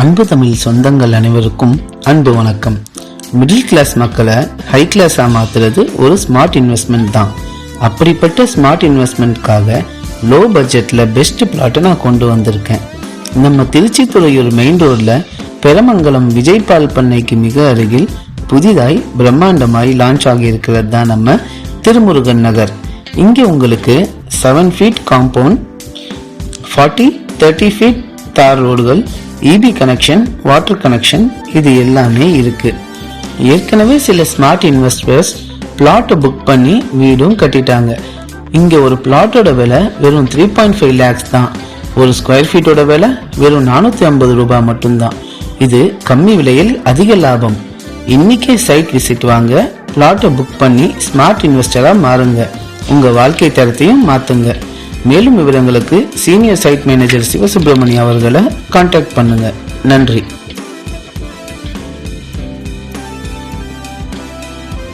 அன்பு தமிழ் சொந்தங்கள் அனைவருக்கும் அன்பு வணக்கம். மிடில் கிளாஸ் மக்களை ஹை கிளாஸா மாத்துறது ஒரு ஸ்மார்ட் இன்வெஸ்ட்மெண்ட் தான். அப்படிப்பட்ட ஸ்மார்ட் இன்வெஸ்ட்மெண்ட்காக லோ பட்ஜெட்ல பெஸ்ட் பிளாட்டை நான் கொண்டு வந்திருக்கேன். நம்ம திருச்சி துறையூர் மெயின் ரோட்ல பெரமங்கலம் விஜய் பால் பண்ணைக்கு மிக அருகில் புதிதாய் பிரம்மாண்டமாய் லான்ச் ஆகி இருக்கிறது தான் நம்ம திருமுருகன் நகர். இங்கே உங்களுக்கு 7 feet காம்பவுண்ட், 40-30 feet தார் ரோடுகள், இபி கனெக்ஷன், வாட்டர் கனெக்ஷன் இது எல்லாமே இருக்கு. ஏற்கனவே சில ஸ்மார்ட் இன்வெஸ்டர்ஸ் பிளாட்டை புக் பண்ணி வீடும் கட்டிட்டாங்க. இங்க ஒரு பிளாட்டோட விலை வெறும் 3.5 lakhs தான். ஒரு ஸ்கொயர் ஃபீட்டோட விலை வெறும் 450 ரூபாய் மட்டும்தான். இது கம்மி விலையில் அதிக லாபம். இன்னைக்கே சைட் விசிட் வாங்க, பிளாட்டை புக் பண்ணி ஸ்மார்ட் இன்வெஸ்டரா மாறுங்க, உங்க வாழ்க்கை தரத்தையும் மாத்துங்க. மேலும் விவரங்களுக்கு சீனியர் சைட் மேனேஜர் சிவசுப்பிரமணியம் அவர்களை கான்டாக்ட் பண்ணுங்க. நன்றி.